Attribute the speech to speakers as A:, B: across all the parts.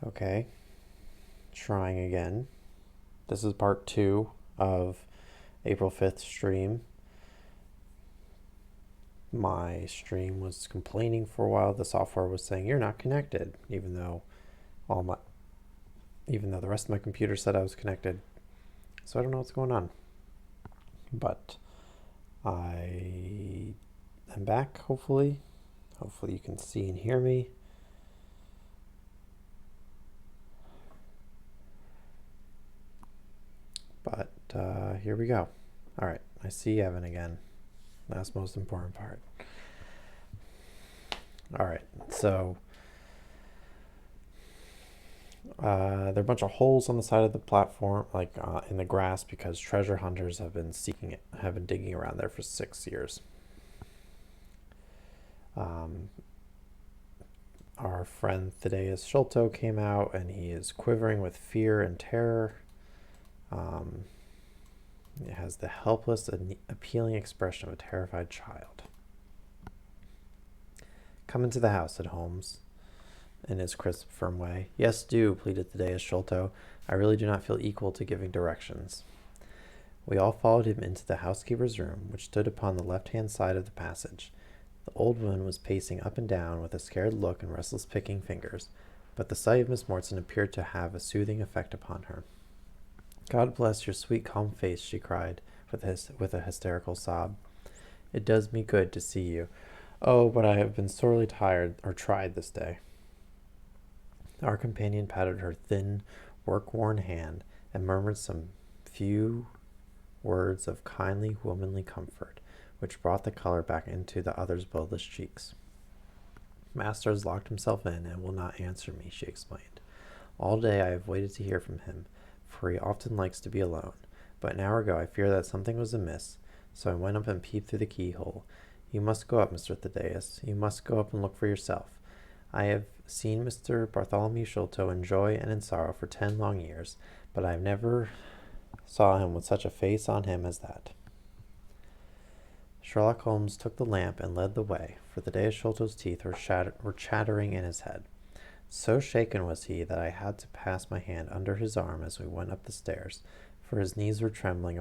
A: Okay, trying again. This is part 2 of April 5th stream. My stream was complaining for a while. The software was saying you're not connected, all my even though the rest of my computer said I was connected. So I don't know what's going on. But I am back, hopefully. Hopefully you can see and hear me. But here we go. All right, I see Evan again. That's the most important part. All right, so there are a bunch of holes on the side of the platform, in the grass, because treasure hunters have been digging around there for 6 years. Our friend Thaddeus Sholto came out, and he is quivering with fear and terror. It has the helpless and appealing expression of a terrified child. "Come into the house," said Holmes, in his crisp, firm way. "Yes, do," pleaded Thaddeus Sholto. "I really do not feel equal to giving directions." We all followed him into the housekeeper's room, which stood upon the left-hand side of the passage. The old woman was pacing up and down with a scared look and restless picking fingers, but the sight of Miss Morton appeared to have a soothing effect upon her. "God bless your sweet, calm face," she cried, with a hysterical sob. "It does me good to see you. Oh, but I have been sorely tried this day." Our companion patted her thin, work-worn hand and murmured some few words of kindly, womanly comfort, which brought the color back into the other's bloodless cheeks. "Master has locked himself in and will not answer me," she explained. "All day I have waited to hear from him, for he often likes to be alone. But an hour ago I feared that something was amiss, so I went up and peeped through the keyhole. You must go up, Mr. Thaddeus. You must go up and look for yourself. I have seen Mr. Bartholomew Sholto in joy and in sorrow for 10 long years, but I never saw him with such a face on him as that." Sherlock Holmes took the lamp and led the way, for Thaddeus Sholto's teeth were chattering in his head. So shaken was he that I had to pass my hand under his arm as we went up the stairs, for his knees were trembling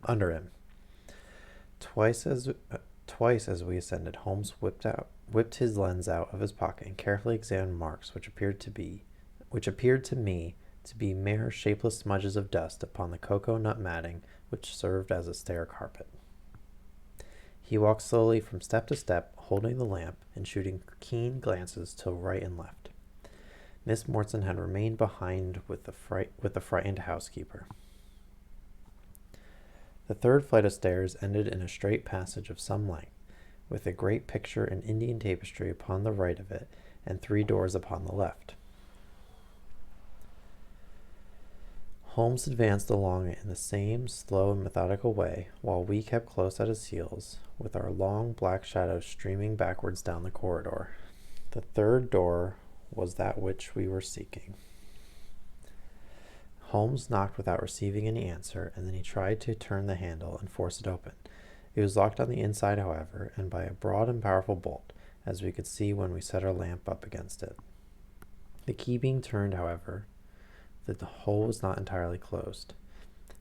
A: under him. Twice as we ascended, Holmes whipped his lens out of his pocket and carefully examined marks which appeared to me to be mere shapeless smudges of dust upon the cocoa nut matting which served as a stair carpet. He walked slowly from step to step, holding the lamp and shooting keen glances to right and left. Miss Morton had remained behind with the frightened housekeeper. The third flight of stairs ended in a straight passage of some length, with a great picture in Indian tapestry upon the right of it, and 3 doors upon the left. Holmes advanced along it in the same slow and methodical way, while we kept close at his heels, with our long black shadows streaming backwards down the corridor. The 3rd door was that which we were seeking. Holmes knocked without receiving any answer, and then he tried to turn the handle and force it open. It was locked on the inside, however, and by a broad and powerful bolt, as we could see when we set our lamp up against it. The key being turned, however, the hole was not entirely closed.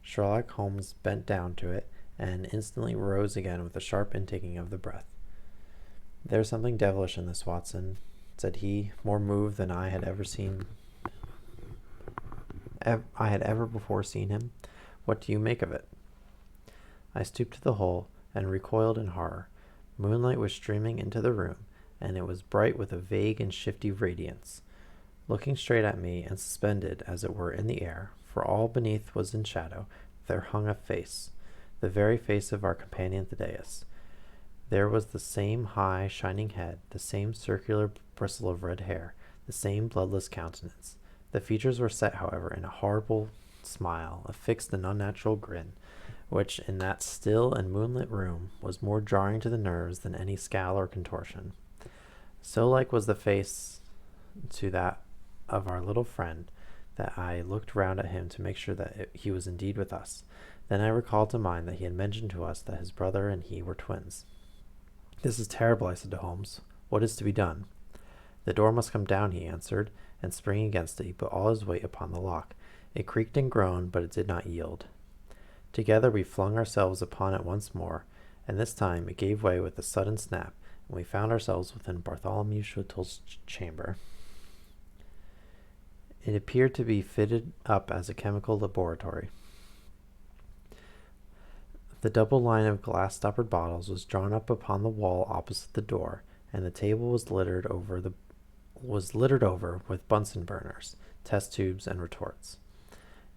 A: Sherlock Holmes bent down to it, and instantly rose again with a sharp intaking of the breath. "There's something devilish in this, Watson," said he, more moved than I had ever before seen him. "What do you make of it?" I stooped to the hole and recoiled in horror. Moonlight was streaming into the room, and it was bright with a vague and shifty radiance. Looking straight at me, and suspended, as it were, in the air, for all beneath was in shadow, there hung a face, the very face of our companion Thaddeus. There was the same high, shining head, the same circular bristle of red hair, the same bloodless countenance. The features were set, however, in a horrible smile, a fixed and unnatural grin, which, in that still and moonlit room, was more jarring to the nerves than any scowl or contortion. So like was the face to that of our little friend that I looked round at him to make sure that he was indeed with us. Then I recalled to mind that he had mentioned to us that his brother and he were twins. "This is terrible," I said to Holmes. "What is to be done?" "The door must come down," he answered, and springing against it, he put all his weight upon the lock. It creaked and groaned, but it did not yield. Together we flung ourselves upon it once more, and this time it gave way with a sudden snap, and we found ourselves within Bartholomew Schutel's chamber. It appeared to be fitted up as a chemical laboratory. The double line of glass-stoppered bottles was drawn up upon the wall opposite the door, and the table was littered over with Bunsen burners, test tubes, and retorts.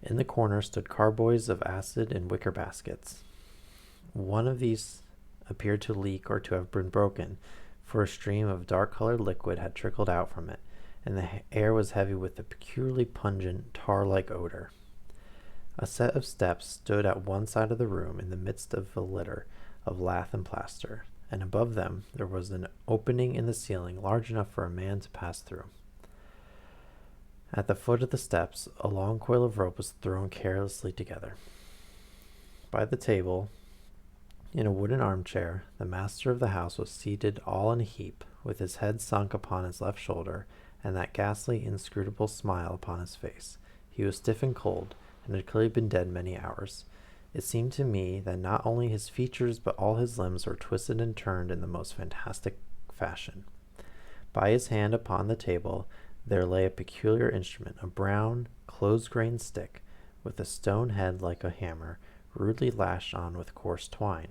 A: In the corner stood carboys of acid in wicker baskets. One of these appeared to leak or to have been broken, for a stream of dark-colored liquid had trickled out from it, and the air was heavy with a peculiarly pungent, tar-like odor. A set of steps stood at one side of the room in the midst of a litter of lath and plaster, and above them there was an opening in the ceiling large enough for a man to pass through. At the foot of the steps, a long coil of rope was thrown carelessly together. By the table, in a wooden armchair, the master of the house was seated all in a heap, with his head sunk upon his left shoulder, and that ghastly, inscrutable smile upon his face. He was stiff and cold, and had clearly been dead many hours. It seemed to me that not only his features but all his limbs were twisted and turned in the most fantastic fashion. By his hand upon the table there lay a peculiar instrument, a brown, close-grained stick, with a stone head like a hammer, rudely lashed on with coarse twine.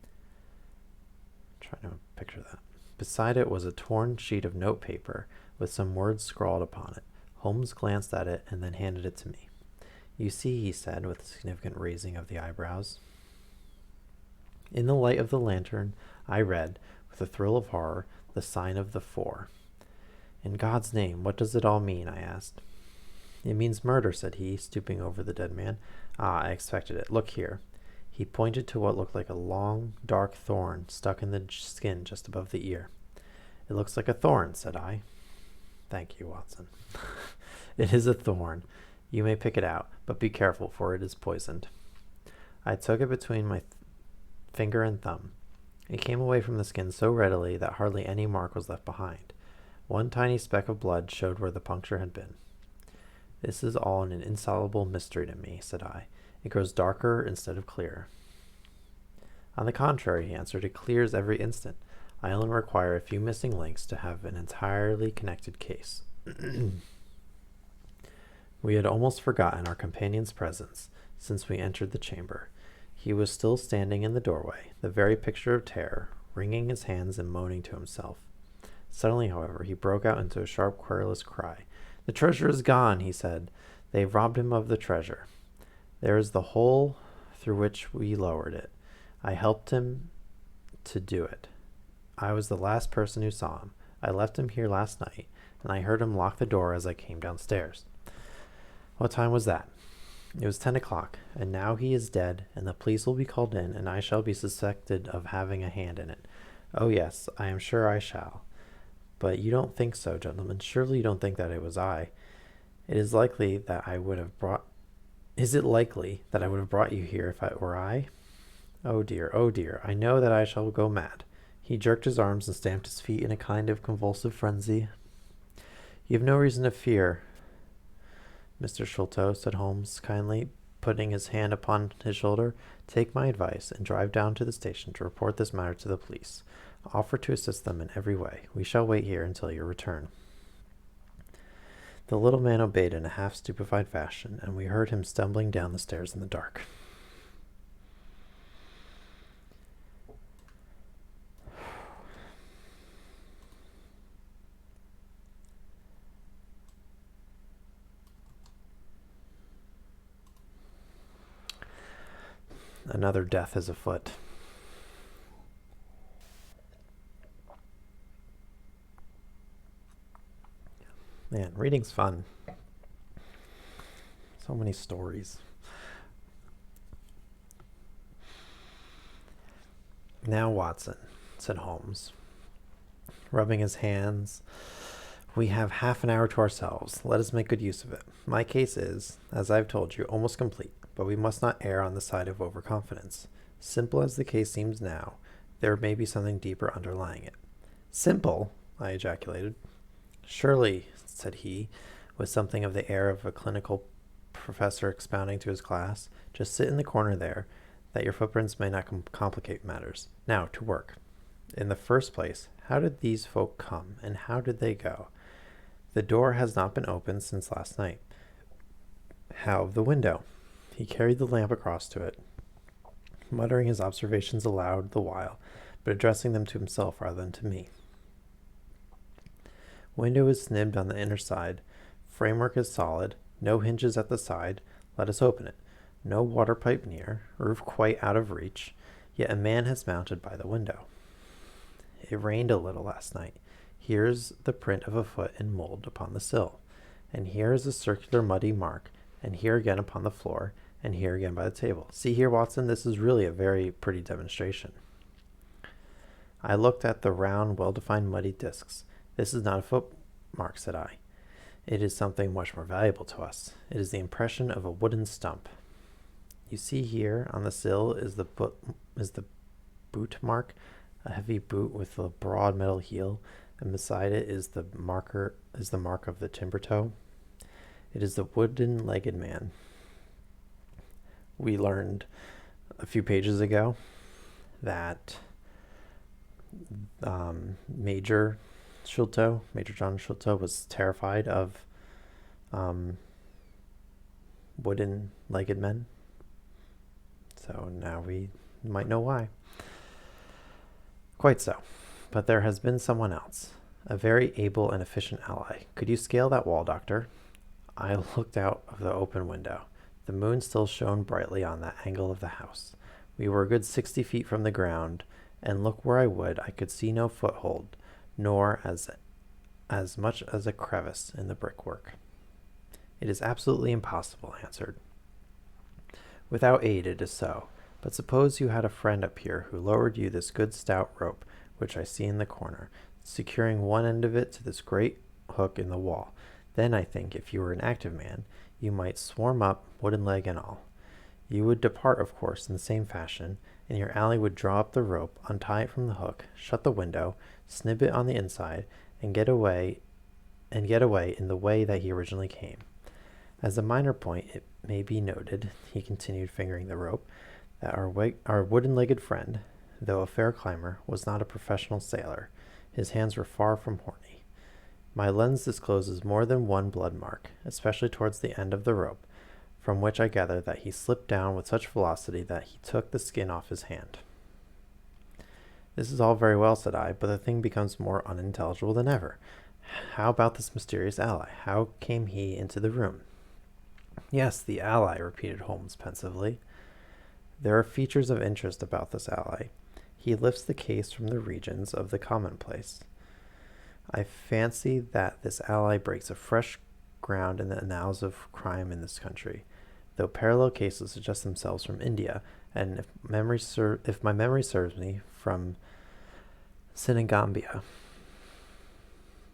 A: I'm trying to picture that. Beside it was a torn sheet of notepaper with some words scrawled upon it. Holmes glanced at it and then handed it to me. "You see," he said, with a significant raising of the eyebrows. In the light of the lantern, I read, with a thrill of horror, the sign of the 4. "In God's name, what does it all mean?" I asked. "It means murder," said he, stooping over the dead man. "Ah, I expected it. Look here." He pointed to what looked like a long, dark thorn stuck in the skin just above the ear. "It looks like a thorn," said I. "Thank you, Watson." "It is a thorn. You may pick it out, but be careful, for it is poisoned." I took it between my finger and thumb. It came away from the skin so readily that hardly any mark was left behind. One tiny speck of blood showed where the puncture had been. "This is all an insoluble mystery to me," said I. "It grows darker instead of clearer." "On the contrary," he answered, "it clears every instant. I only require a few missing links to have an entirely connected case." We had almost forgotten our companion's presence since we entered the chamber. He was still standing in the doorway, the very picture of terror, wringing his hands and moaning to himself. Suddenly, however, he broke out into a sharp, querulous cry. "The treasure is gone," he said. "They've robbed him of the treasure. There is the hole through which we lowered it. I helped him to do it. I was the last person who saw him. I left him here last night, and I heard him lock the door as I came downstairs." "What time was that?" "It was 10 o'clock, and now he is dead, and the police will be called in, and I shall be suspected of having a hand in it. Oh, yes, I am sure I shall. But you don't think so, gentlemen. Surely you don't think that it was I. Is it likely that I would have brought you here if it were I? Oh dear, I know that I shall go mad." He jerked his arms and stamped his feet in a kind of convulsive frenzy. "You have no reason to fear, Mr. Sholto," said Holmes kindly, putting his hand upon his shoulder. "Take my advice and drive down to the station to report this matter to the police. Offer to assist them in every way. We shall wait here until your return." The little man obeyed in a half-stupefied fashion, and we heard him stumbling down the stairs in the dark. Another death is afoot. Man, reading's fun. So many stories. "Now, Watson," said Holmes, rubbing his hands, "we have half an hour to ourselves. Let us make good use of it. My case is, as I have told you, almost complete, but we must not err on the side of overconfidence. Simple as the case seems now, there may be something deeper underlying it." "Simple!" I ejaculated. "Surely," said he, with something of the air of a clinical professor expounding to his class. Just sit in the corner there, that your footprints may not complicate matters. Now, to work. In the first place, how did these folk come, and how did they go? The door has not been opened since last night. How of the window? He carried the lamp across to it, muttering his observations aloud the while, but addressing them to himself rather than to me. Window is snibbed on the inner side. Framework is solid. No hinges at the side. Let us open it. No water pipe near. Roof quite out of reach. Yet a man has mounted by the window. It rained a little last night. Here's the print of a foot in mold upon the sill. And here is a circular muddy mark. And here again upon the floor. And here again by the table. See here, Watson, this is really a very pretty demonstration. I looked at the round, well-defined muddy discs. This is not a footmark, said I. It is something much more valuable to us. It is the impression of a wooden stump. You see here on the sill is the boot mark, a heavy boot with a broad metal heel, and beside it is the mark of the timber toe. It is the wooden-legged man. We learned a few pages ago that Major John Sholto was terrified of wooden-legged men. So now we might know why. Quite so. But there has been someone else, a very able and efficient ally. Could you scale that wall, Doctor? I looked out of the open window. The moon still shone brightly on that angle of the house. We were a good 60 feet from the ground, and look where I would, I could see no foothold, nor as much as a crevice in the brickwork. It is absolutely impossible, I answered. Without aid it is so. But suppose you had a friend up here who lowered you this good stout rope, which I see in the corner, securing one end of it to this great hook in the wall. Then I think, if you were an active man, you might swarm up, wooden leg and all. You would depart, of course, in the same fashion, and your ally would draw up the rope, untie it from the hook, shut the window, snip it on the inside, and get away in the way that he originally came. As a minor point, it may be noted, he continued, fingering the rope, that our wooden-legged friend, though a fair climber, was not a professional sailor. His hands were far from horny. My lens discloses more than one blood mark, especially towards the end of the rope, from which I gather that he slipped down with such velocity that he took the skin off his hand. This is all very well, said I, but the thing becomes more unintelligible than ever. How about this mysterious ally? How came he into the room? Yes, the ally, repeated Holmes pensively. There are features of interest about this ally. He lifts the case from the regions of the commonplace. I fancy that this ally breaks a fresh ground in the annals of crime in this country, though parallel cases suggest themselves from India, and if my memory serves me, from Senegambia.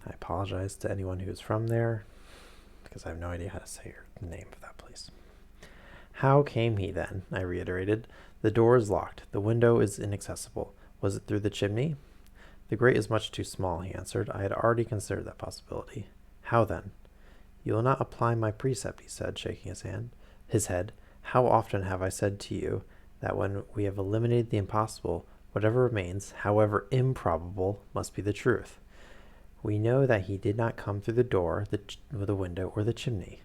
A: I apologize to anyone who's from there, because I have no idea how to say the name of that place. How came he then? I reiterated. The door is locked. The window is inaccessible. Was it through the chimney? The grate is much too small, he answered. I had already considered that possibility. How then? You will not apply my precept, he said, shaking his head. How often have I said to you that when we have eliminated the impossible, whatever remains, however improbable, must be the truth? We know that he did not come through the door, the window, or the chimney.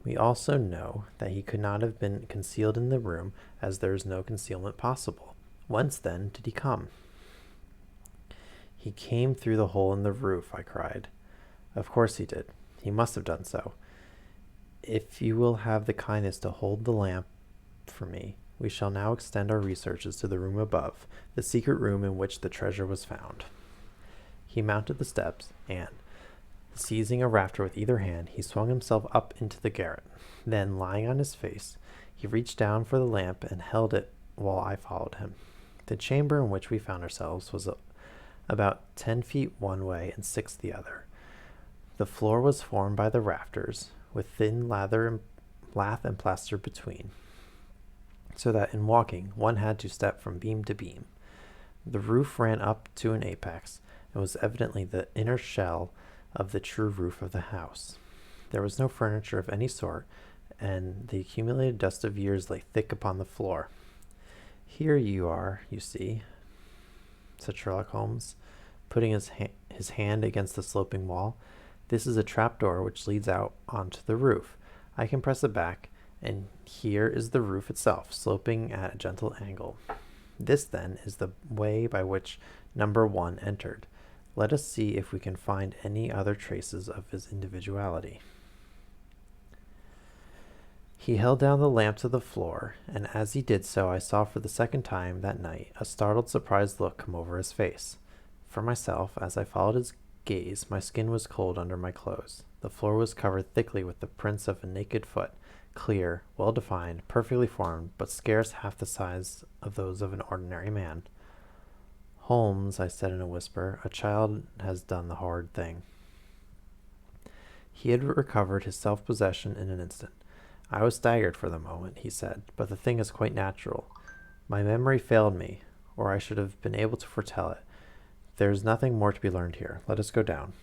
A: We also know that he could not have been concealed in the room, as there is no concealment possible. Whence, then, did he come? He came through the hole in the roof, I cried. Of course he did. He must have done so. If you will have the kindness to hold the lamp for me, we shall now extend our researches to the room above, the secret room in which the treasure was found. He mounted the steps, and, seizing a rafter with either hand, he swung himself up into the garret. Then, lying on his face, he reached down for the lamp and held it while I followed him. The chamber in which we found ourselves was about 10 feet one way and 6 the other. The floor was formed by the rafters, with thin lath and plaster between, so that in walking one had to step from beam to beam. The roof ran up to an apex, and was evidently the inner shell of the true roof of the house. There was no furniture of any sort, and the accumulated dust of years lay thick upon the floor. Here you are, you see, said Sherlock Holmes, putting his hand against the sloping wall. This is a trapdoor which leads out onto the roof. I can press it back, and here is the roof itself, sloping at a gentle angle. This, then, is the way by which number 1 entered. Let us see if we can find any other traces of his individuality. He held down the lamp to the floor, and as he did so I saw for the second time that night a startled, surprised look come over his face. For myself, as I followed his gaze, my skin was cold under my clothes. The floor was covered thickly with the prints of a naked foot, clear, well-defined, perfectly formed, but scarce half the size of those of an ordinary man. Holmes, I said in a whisper, a child has done the horrid thing. He had recovered his self-possession in an instant. I was staggered for the moment, he said, but the thing is quite natural. My memory failed me, or I should have been able to foretell it. There is nothing more to be learned here. Let us go down.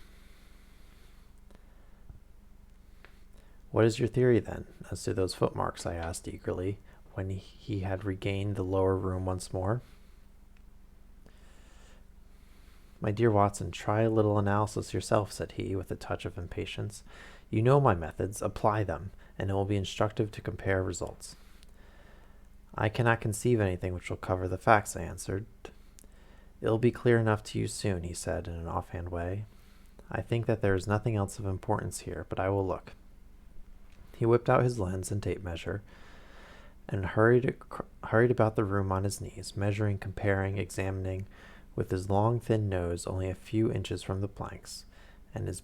A: What is your theory, then, as to those footmarks? I asked eagerly, when he had regained the lower room once more. My dear Watson, try a little analysis yourself, said he, with a touch of impatience. You know my methods. Apply them, and it will be instructive to compare results. I cannot conceive anything which will cover the facts, I answered. It will be clear enough to you soon, he said in an offhand way. I think that there is nothing else of importance here, but I will look. He whipped out his lens and tape measure and hurried about the room on his knees, measuring, comparing, examining, with his long, thin nose only a few inches from the planks, and his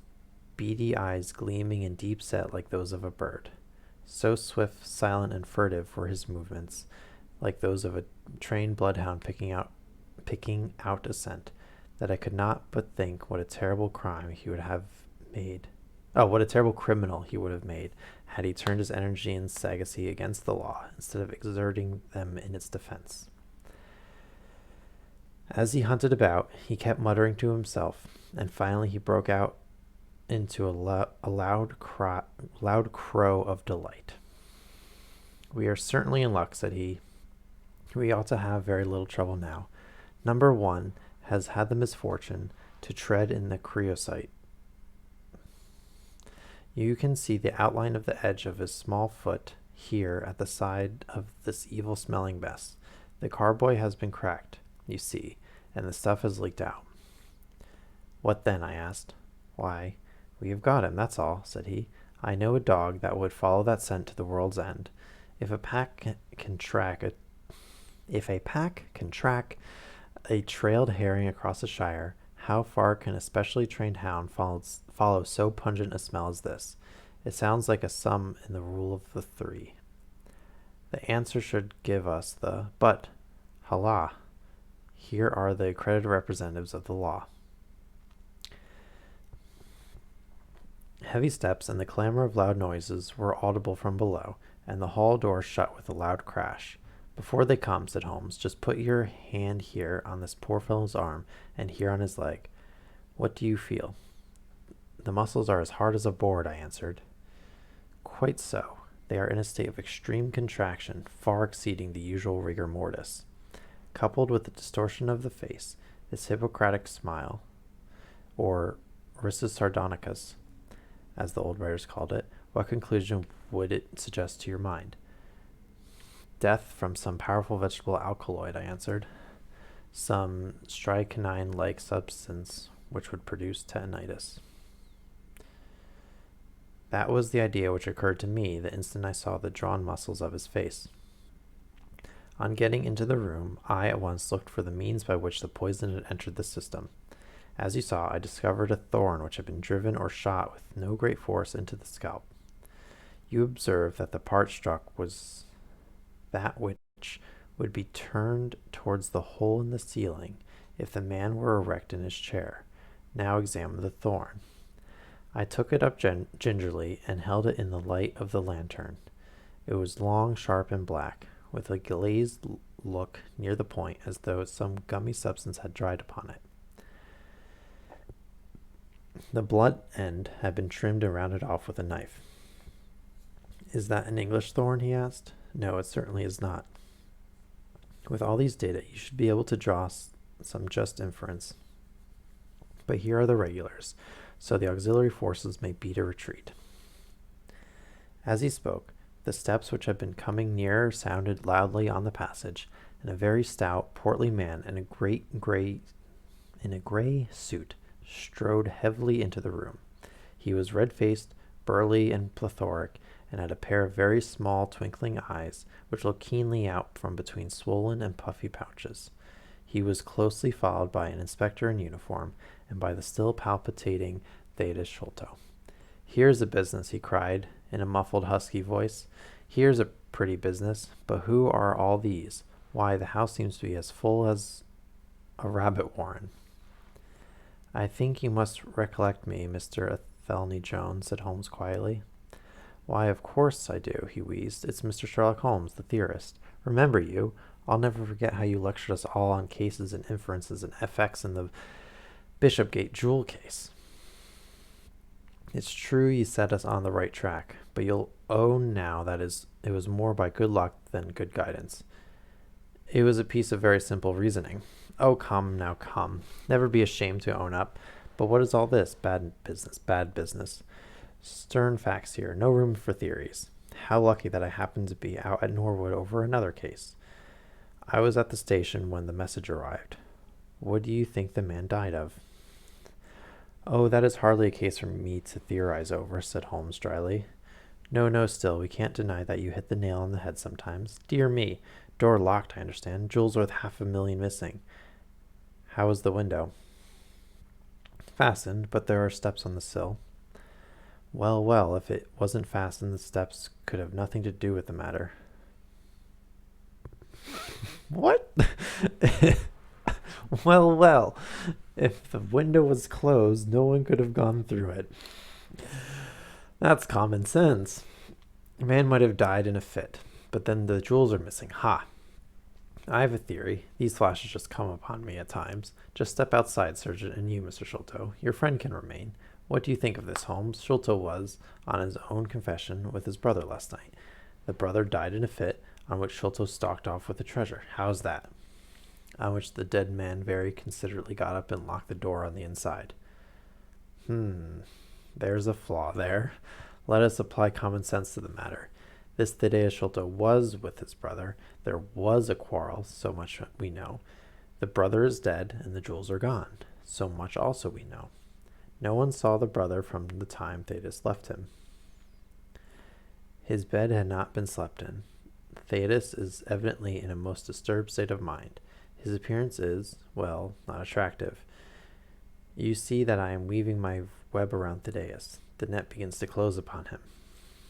A: beady eyes gleaming and deep-set like those of a bird. So swift, silent, and furtive were his movements, like those of a trained bloodhound picking out a scent, that I could not but think what a terrible crime he would have made. Oh, what a terrible criminal he would have made had he turned his energy and sagacy against the law instead of exerting them in its defense. As he hunted about, he kept muttering to himself, and finally he broke out into a loud crow of delight. We are certainly in luck, said he. We ought to have very little trouble now. Number 1 has had the misfortune to tread in the creosote. You can see the outline of the edge of his small foot here at the side of this evil-smelling mess. The carboy has been cracked, you see, and the stuff has leaked out. What then? I asked. Why, we have got him, that's all, said he. I know a dog that would follow that scent to the world's end. If a pack can track a trailed herring across a shire, how far can a specially trained hound follow so pungent a smell as this? It sounds like a sum in the rule of the 3. The answer should give us the but. Hala! Here are the accredited representatives of the law. Heavy steps and the clamor of loud noises were audible from below, and the hall door shut with a loud crash. Before they come, said Holmes, just put your hand here on this poor fellow's arm and here on his leg. What do you feel? The muscles are as hard as a board, I answered. Quite so. They are in a state of extreme contraction, far exceeding the usual rigor mortis. Coupled with the distortion of the face, this Hippocratic smile, or risus sardonicus, as the old writers called it, what conclusion would it suggest to your mind? Death from some powerful vegetable alkaloid, I answered. Some strychnine-like substance which would produce tetanitis. That was the idea which occurred to me the instant I saw the drawn muscles of his face. On getting into the room, I at once looked for the means by which the poison had entered the system. As you saw, I discovered a thorn which had been driven or shot with no great force into the scalp. You observe that the part struck was that which would be turned towards the hole in the ceiling if the man were erect in his chair. Now examine the thorn. I took it up gingerly and held it in the light of the lantern. It was long, sharp, and black, with a glazed look near the point as though some gummy substance had dried upon it. The blunt end had been trimmed and rounded off with a knife. Is that an English thorn? He asked. No, it certainly is not. With all these data, you should be able to draw some just inference. But here are the regulars, so the auxiliary forces may beat a retreat. As he spoke, the steps which had been coming nearer sounded loudly on the passage, and a very stout, portly man in a gray suit strode heavily into the room. He was red-faced, burly, and plethoric, and had a pair of very small, twinkling eyes, which looked keenly out from between swollen and puffy pouches. He was closely followed by an inspector in uniform, and by the still palpitating Thaddeus Sholto. Here's a business, he cried, in a muffled, husky voice. Here's a pretty business, but who are all these? Why, the house seems to be as full as a rabbit warren. I think you must recollect me, Mr. Athelney Jones, said Holmes quietly. Why, of course I do, he wheezed. It's Mr. Sherlock Holmes, the theorist. Remember you? I'll never forget how you lectured us all on cases and inferences and effects in the Bishopgate jewel case. It's true you set us on the right track, but you'll own now that it was more by good luck than good guidance. It was a piece of very simple reasoning. Oh, come, now come. Never be ashamed to own up. But what is all this? Bad business, bad business. Stern facts here, no room for theories. How lucky that I happened to be out at Norwood over another case. I was at the station when the message arrived. What do you think the man died of? Oh, that is hardly a case for me to theorize over, said Holmes dryly. No, still, we can't deny that you hit the nail on the head sometimes. Dear me, door locked, I understand. Jewels worth $500,000 missing. How is the window? Fastened, but there are steps on the sill. Well, if it wasn't fastened, the steps could have nothing to do with the matter. What? Well, if the window was closed, no one could have gone through it. That's common sense. A man might have died in a fit, but then the jewels are missing. Ha! I have a theory. These flashes just come upon me at times. Just step outside, Sergeant, and you, Mr. Sholto. Your friend can remain. What do you think of this, Holmes? Sholto was, on his own confession, with his brother last night. The brother died in a fit, on which Sholto stalked off with the treasure. How's that? On which the dead man very considerately got up and locked the door on the inside. There's a flaw there. Let us apply common sense to the matter. This Thaddeus Sholto was with his brother. There was a quarrel, so much we know. The brother is dead, and the jewels are gone. So much also we know. No one saw the brother from the time Thaddeus left him. His bed had not been slept in. Thaddeus is evidently in a most disturbed state of mind. His appearance is, well, not attractive. You see that I am weaving my web around Thaddeus. The net begins to close upon him.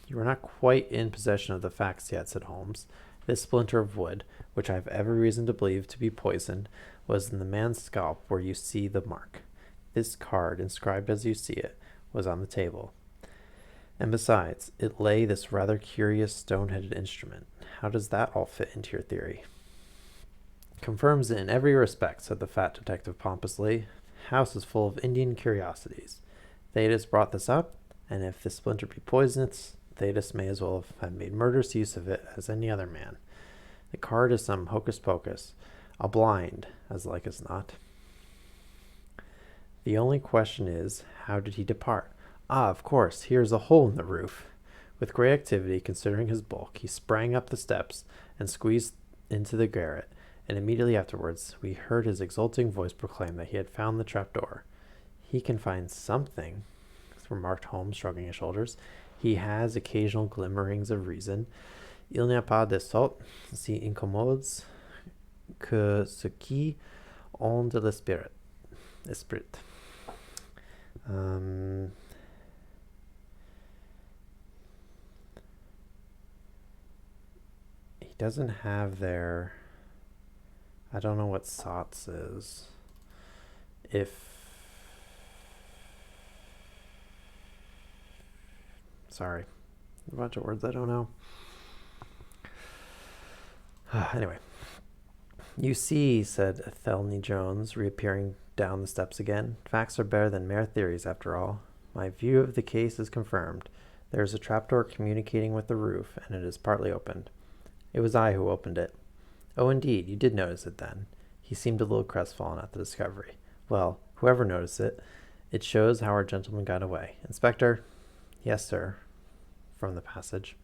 A: You are not quite in possession of the facts yet, said Holmes. This splinter of wood, which I have every reason to believe to be poisoned, was in the man's scalp where you see the mark. This card, inscribed as you see it, was on the table. And besides, it lay this rather curious stone-headed instrument. How does that all fit into your theory? Confirms it in every respect, said the fat detective pompously. House is full of Indian curiosities. Thaddeus brought this up, and if this splinter be poisonous, Thaddeus may as well have made murderous use of it as any other man. The card is some hocus-pocus, a blind, as like as not. The only question is, how did he depart? Ah, of course, here's a hole in the roof. With great activity, considering his bulk, he sprang up the steps and squeezed into the garret, and immediately afterwards we heard his exulting voice proclaim that he had found the trapdoor. He can find something, remarked Holmes, shrugging his shoulders. He has occasional glimmerings of reason. Il n'y a pas de sorte si incommodes que ce qui ont de l'esprit. He doesn't have their... I don't know what sots is. Sorry. A bunch of words I don't know. Anyway. You see, said Athelney Jones, reappearing down the steps again. Facts are better than mere theories, after all. My view of the case is confirmed. There is a trapdoor communicating with the roof, and it is partly opened. It was I who opened it. Oh, indeed, you did notice it then. He seemed a little crestfallen at the discovery. Well, whoever noticed it, it shows how our gentleman got away. Inspector? Yes, sir. From the passage.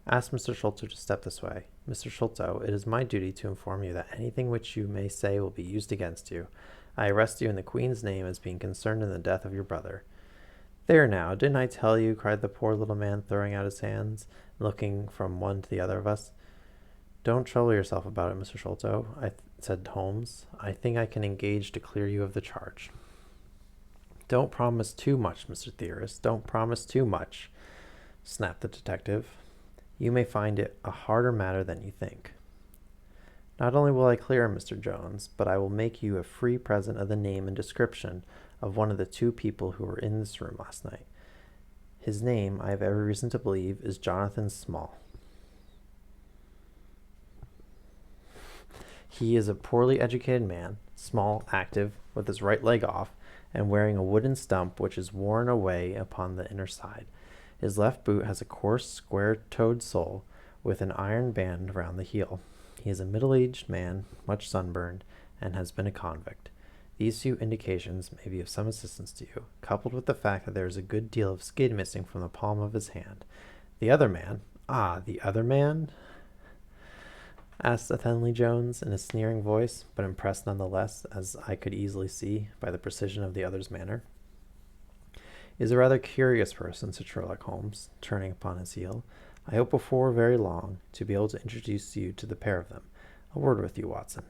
A: Ask Mr. Sholto to step this way. Mr. Sholto, it is my duty to inform you that anything which you may say will be used against you. I arrest you in the Queen's name as being concerned in the death of your brother. There now, didn't I tell you? Cried the poor little man, throwing out his hands, looking from one to the other of us. Don't trouble yourself about it, Mr. Sholto, said Holmes. I think I can engage to clear you of the charge. Don't promise too much, Mr. Theorist. Don't promise too much, snapped the detective. You may find it a harder matter than you think. Not only will I clear him, Mr. Jones, but I will make you a free present of the name and description of one of the two people who were in this room last night. His name, I have every reason to believe, is Jonathan Small. He is a poorly educated man, small, active, with his right leg off, and wearing a wooden stump which is worn away upon the inner side. His left boot has a coarse, square-toed sole with an iron band round the heel. He is a middle-aged man, much sunburned, and has been a convict. These few indications may be of some assistance to you, coupled with the fact that there is a good deal of skin missing from the palm of his hand. The other man? The other man? Asked Athelney Jones in a sneering voice, but impressed nonetheless, as I could easily see, by the precision of the other's manner. Is a rather curious person, said Sherlock Holmes, turning upon his heel. I hope before very long to be able to introduce you to the pair of them. A word with you, Watson.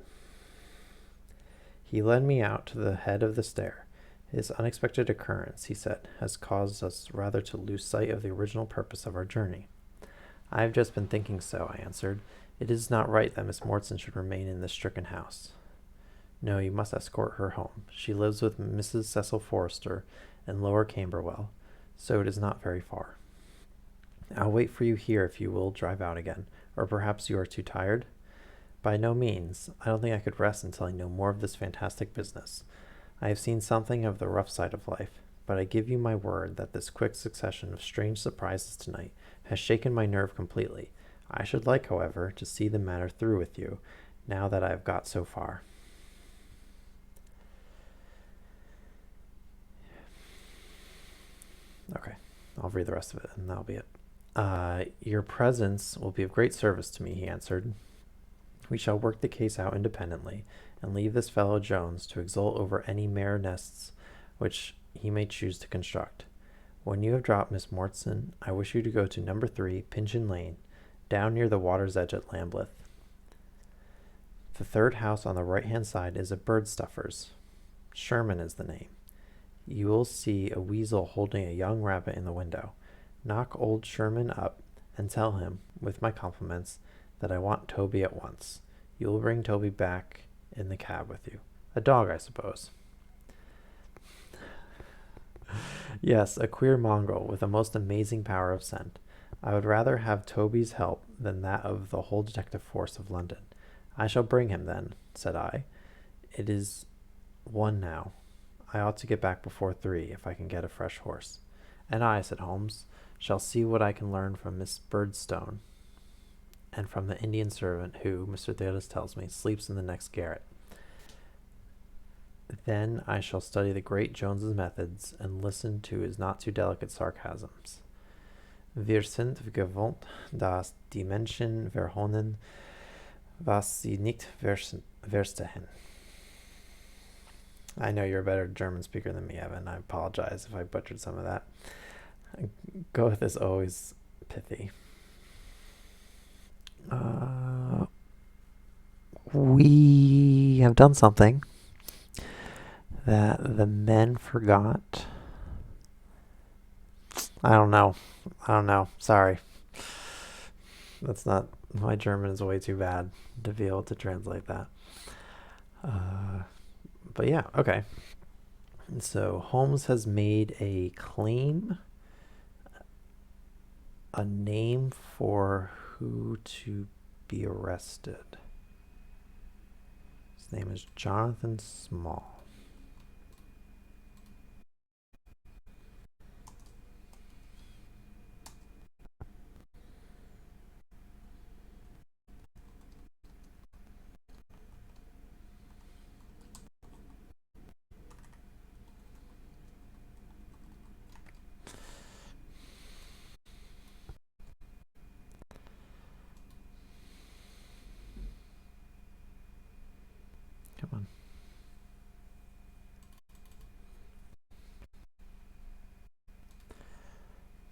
A: He led me out to the head of the stair. This unexpected occurrence, he said, has caused us rather to lose sight of the original purpose of our journey. I have just been thinking so, I answered. It is not right that Miss Mortson should remain in this stricken house. No, you must escort her home. She lives with Mrs. Cecil Forrester in Lower Camberwell, so it is not very far. I'll wait for you here if you will drive out again, or perhaps you are too tired? By no means. I don't think I could rest until I know more of this fantastic business. I have seen something of the rough side of life, but I give you my word that this quick succession of strange surprises tonight has shaken my nerve completely. I should like, however, to see the matter through with you, now that I have got so far. Okay, I'll read the rest of it, and that'll be it. Your presence will be of great service to me, he answered. We shall work the case out independently, and leave this fellow Jones to exult over any mere nests which he may choose to construct. When you have dropped Miss Mortson, I wish you to go to number 3, Pinchin Lane, down near the water's edge at Lambeth. The third house on the right-hand side is a bird stuffer's. Sherman is the name. You will see a weasel holding a young rabbit in the window. Knock old Sherman up and tell him, with my compliments, that I want Toby at once. You will bring Toby back in the cab with you. A dog, I suppose. Yes, a queer mongrel with a most amazing power of scent. I would rather have Toby's help than that of the whole detective force of London. I shall bring him then, said I. It is 1 now. I ought to get back before 3 if I can get a fresh horse. And I, said Holmes, shall see what I can learn from Miss Birdstone and from the Indian servant who, Mr. Theodus tells me, sleeps in the next garret. Then I shall study the great Jones's methods and listen to his not too delicate sarcasms. Wir sind gewohnt, dass die Menschen verhöhnen, was sie nicht verstehen. I know you're a better German speaker than me, Evan. I apologize if I butchered some of that. Goethe is always pithy. We have done something that the men forgot. I don't know. Sorry. That's not... My German is way too bad to be able to translate that. But yeah, okay. So Holmes has made a claim, a name for who to be arrested. His name is Jonathan Small.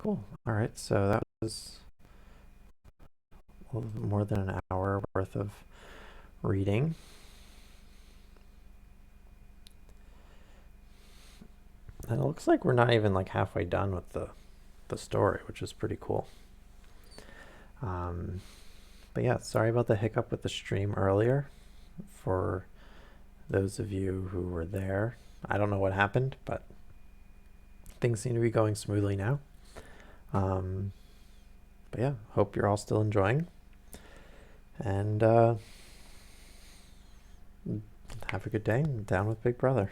A: Cool. All right, so that was a little bit more than an hour worth of reading. And it looks like we're not even like halfway done with the story, which is pretty cool. But yeah, sorry about the hiccup with the stream earlier. For those of you who were there, I don't know what happened, but things seem to be going smoothly now. But yeah, hope you're all still enjoying. And have a good day. Down with Big Brother.